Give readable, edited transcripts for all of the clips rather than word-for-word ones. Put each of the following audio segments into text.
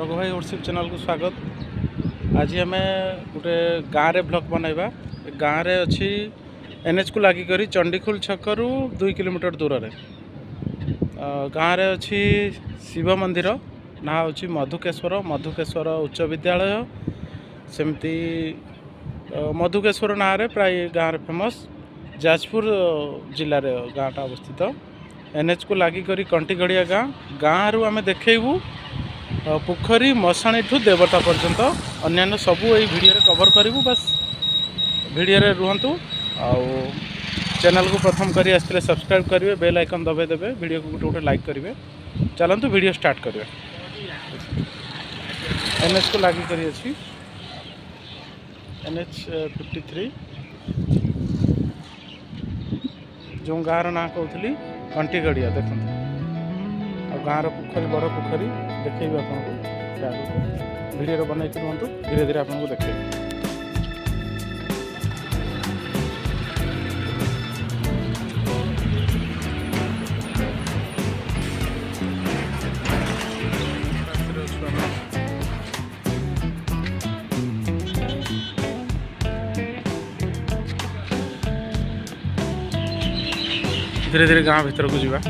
रघु भाई worship channel को स्वागत। आज आम गोटे गाँव में ब्लॉग बनैबा। गाँव में अच्छी एनएच को लगिक चंडीखोल छकरू 2 किलोमीटर दूर में गाँव में अच्छी शिव मंदिर ना हूँ मधुकेश्वर उच्च विद्यालय। सेमती मधुकेश्वर ना रे प्राय गाँव में फेमस जाजपुर जिले में गाँटा अवस्थित। एनएच को लगिक कंटीगढ़िया गाँव आम देखू पोखरी मशाणी ठू देवता पर्यंत अन्य सबू यही वीडियो कवर करूँ। बस वीडियो रुहतु आउ चैनल को प्रथम करी आसते सब्सक्राइब करेंगे, बेल आइकन दबाई देवे, वीडियो को गोटे गोटे लाइक करेंगे। चलतु वीडियो स्टार्ट करेंगे। एनएच को लगी करी अच्छी NH 53 जो गाँव ना कहती कंटीगढ़िया देखते गाँव पोखरी बड़ पोखरी देखेबी आपको वीडियो बनई रुहतु धीरे धीरे आपको देखेबी। धीरे धीरे गाँव भीतर को जावा।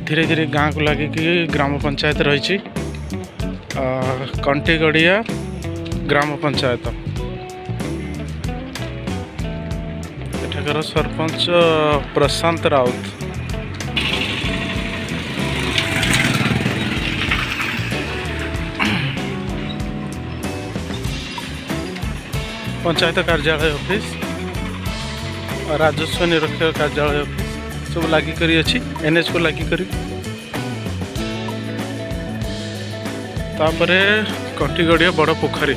धीरे धीरे गाँव को लगे कि ग्राम पंचायत रही कंटीगढ़िया ग्राम पंचायत। एठाकर सरपंच प्रशांत राउत। पंचायत कार्यालय ऑफिस राजस्व निरीक्षक कार्यालय ऑफिस सब लगी करी अच्छी एनएच को लगी करी। तापरे कंटीगढ़िया बड़ पोखरी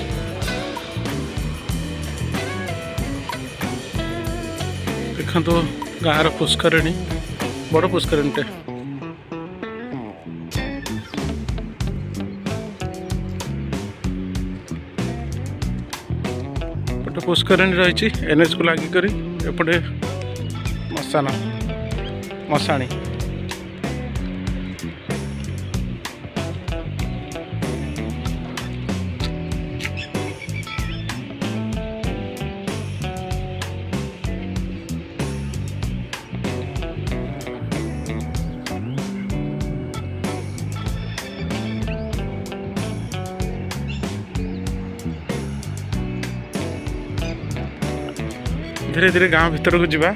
देखो गाँव पुष्करिणी बड़ पुष्करिणी पुष्करिणी रही एनएच को लगी करी एपटे मशाणी धीरे धीरे गाँव भीतर को जावा।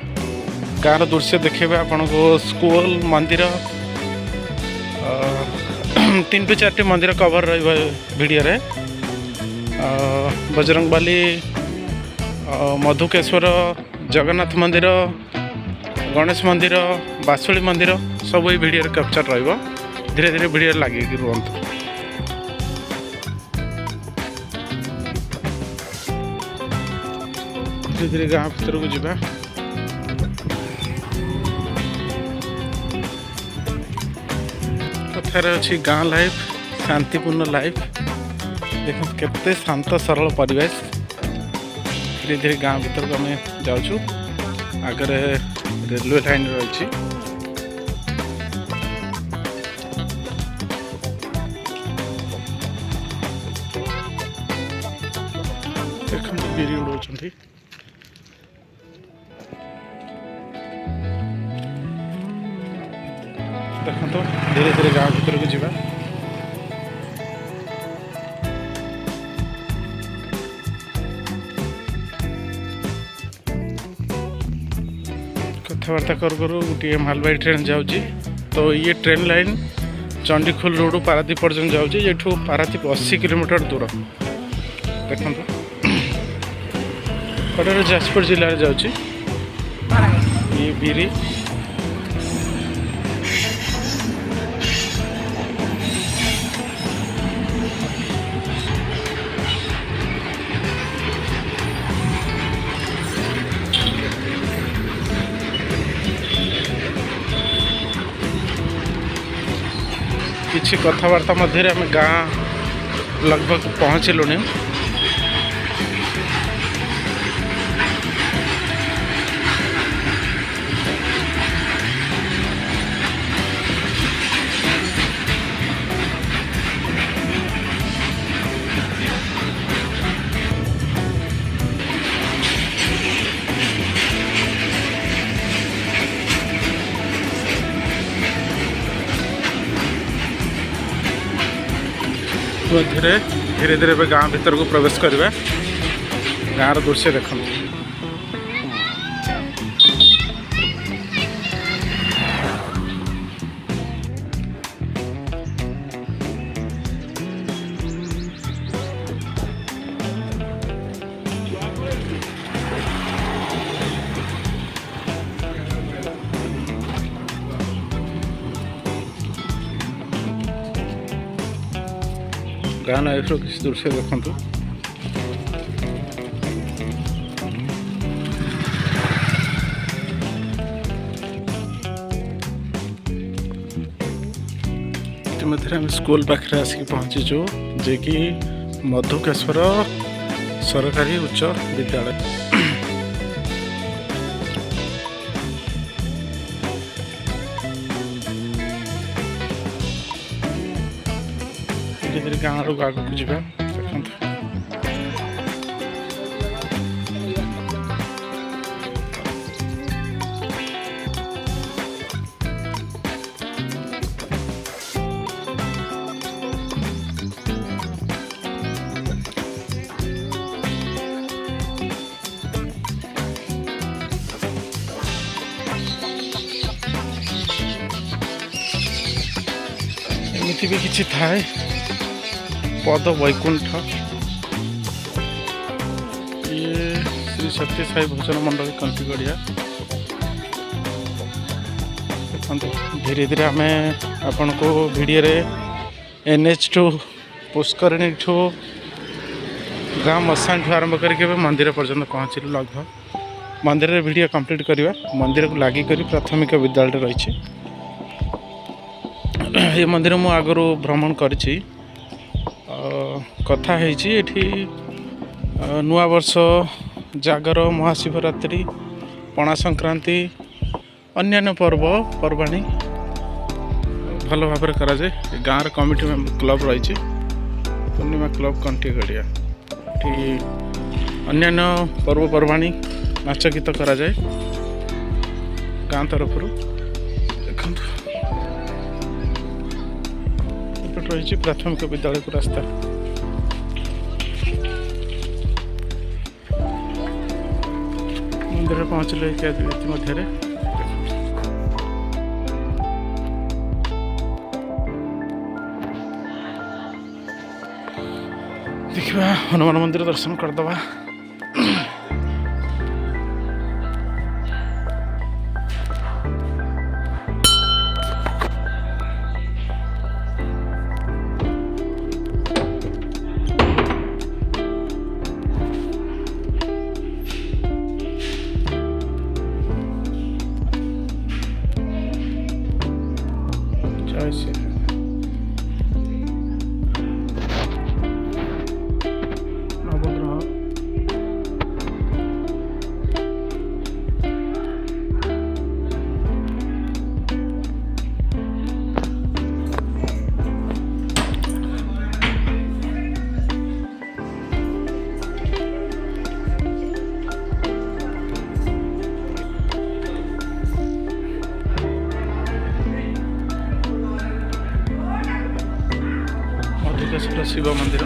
गाँव दृश्य देखेबे आपन को स्कूल मंदिर 3 से 4 मंदिर कवर वीडियो रे। बजरंगबाली मधुकेश्वर जगन्नाथ मंदिर गणेश मंदिर बासुली मंदिर सब ये वीडियो कैप्चर रहिबो। धीरे धीरे वीडियो लगे रुहतु। धीरे धीरे गाँव भीतर को जावा। कथार अच्छी गाँ लाइफ शांतिपूर्ण लाइफ देख केते शांत सरल परिवेश। धीरे धीरे गाँव भीतर को आम जाऊँ। आगे रेलवे लाइन रही देखते बिरी उड़ाऊँ। देखो धीरे धीरे गाँव भीतर को जावा। कथबार्ता करूँ गोटे मालबाही ट्रेन जाऊँगी। तो ये train line Chandikhol road Paradip पर्यटन जाऊँगी। ये पारादीप 80 किलोमीटर दूर देखो कड़े जाजपुर जिले में जाऊँगी। ये बिरी किसी कथबार्ता मध्य आम गाँ लगभग पहुँचलुनि। इतिमध्य धीरे धीरे गाँ भीतर को प्रवेश करवा। गाँव दृश्य देखते गाँव लाइफ किसी दृश्य देखु। इतिमध्य आम स्कूल पाखे आसिक पहुँचीचु जे कि मधुकेश्वर सरकारी उच्च विद्यालय। धीरे धीरे गाँव रू आगू जावा। एमती भी किसी थाए पद वैकुंठ ये श्री सत्य साई भोजन मंडल कंटीगड़िया। धीरे धीरे आम आपण को वीडियो रे NH टू पुष्करणी ठू गाँ मसान ठू आरंभ करके मंदिर पर्यंत पहुँचलु। लगभग मंदिर रे वीडियो कंप्लीट करवा। मंदिर को लगी प्राथमिक विद्यालय रही। ये मंदिर मु आगु भ्रमण करिछि। कथा है नुआ वर्ष जागर महाशिवरात्रि पणा संक्रांति अन्यान्य पर्व पर्वाणी भल भाव कराए। गाँव कमिटी क्लब रही पूर्णिमा क्लब कंटीगड़िया। अन्यान्य पर्वपर्वाणी नाच गीत कराए गाँ तरफ देखु। रही प्राथमिक विद्यालय को रास्ता। मंदिर पहुँचले इतिमध्य देखा हनुमान मंदिर दर्शन करदे। मधुकेश्वर शिव मंदिर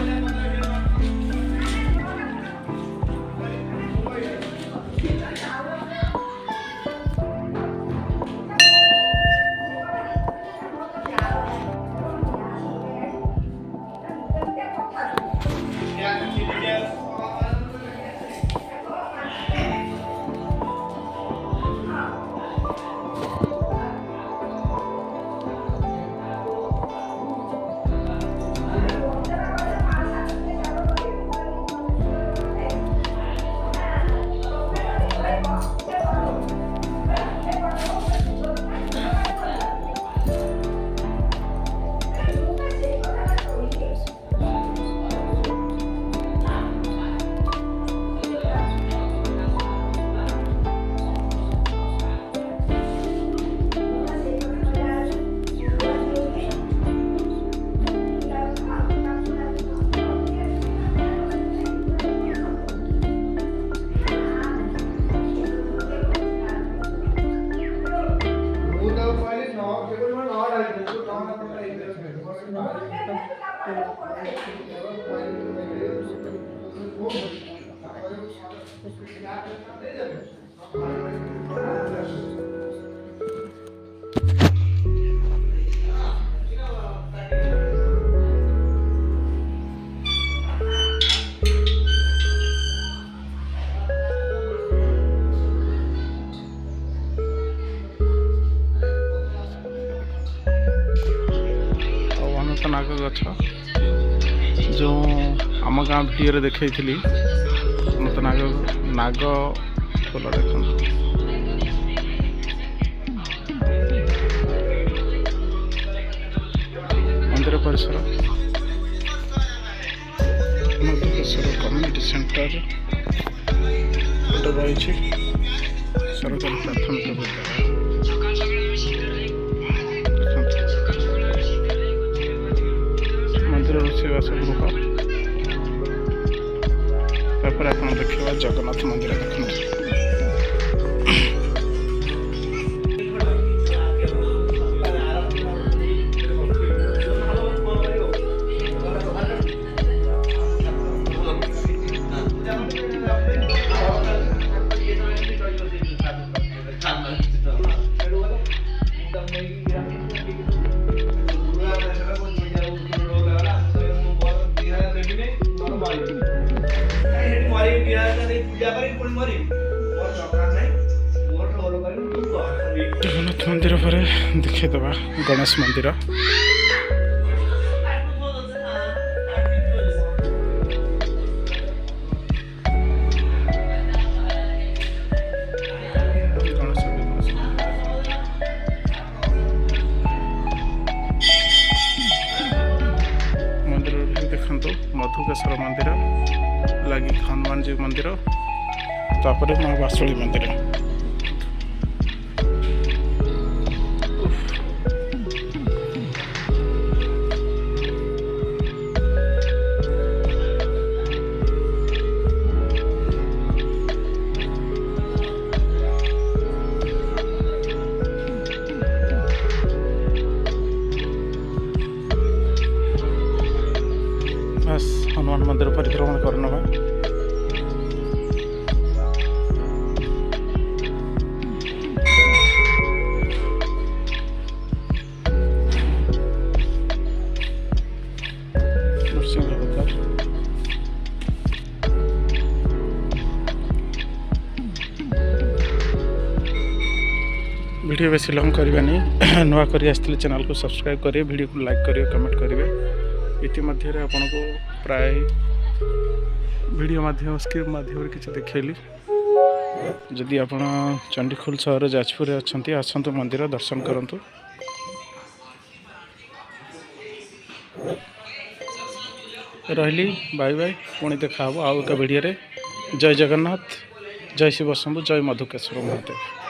ଅନନ୍ତ ନାଗ ଗଛ ଯେଉଁ ଆମ ଗାଁ ଭିଡ଼ିଓରେ ଦେଖାଇଥିଲି ଅନନ୍ତ ନାଗ ଫୁଲ ଦେଖନ୍ତୁ। ମନ୍ଦିର ପରିସର ମଧୁକେଶ୍ୱର କମ୍ୟୁନିଟି ସେଣ୍ଟର ଗୋଟେ ରହିଛି ସରକାରୀ ପ୍ରାଥମିକ ବିଦ୍ୟାଳୟ। ମନ୍ଦିର ରୋଷେଇବାସ ଗୃହ ତାପରେ ଆପଣ ଦେଖିବା ଜଗନ୍ନାଥ ମନ୍ଦିର ଦେଖନ୍ତୁ। ଜଗନ୍ନାଥ ମନ୍ଦିର ପରେ ଦେଖାଇଦେବା ଗଣେଶ ମନ୍ଦିର। ମନ୍ଦିର ଦେଖନ୍ତୁ ମଧୁକେଶ୍ୱର ମନ୍ଦିର ଲାଗି ହନୁମାନଜୀ ମନ୍ଦିର ତାପରେ ମା ବାସୁଳୀ ମନ୍ଦିର। ବାସ୍ ହନୁମାନ ମନ୍ଦିର ପରିକ୍ରମଣ କରିନେବା। वीडियो बेसी लंग करवानी नुआ कर आसते चैनल को सब्सक्राइब करेंगे, वीडियो को लाइक करेंगे, कमेंट करेंगे। इतिमध्य आपन को प्राय वीडियो माध्यम स्क्रिप्ट माध्यम किसी देखली। जदि आप चंडीखोल सहर जाजपुर अच्छा आसतु मंदिर दर्शन करूँ। रही बाय बाय पुणी देखा आउ एक वीडियो। जय जगन्नाथ, जय शिव शंभु, जय मधुकेश्वर महादेव।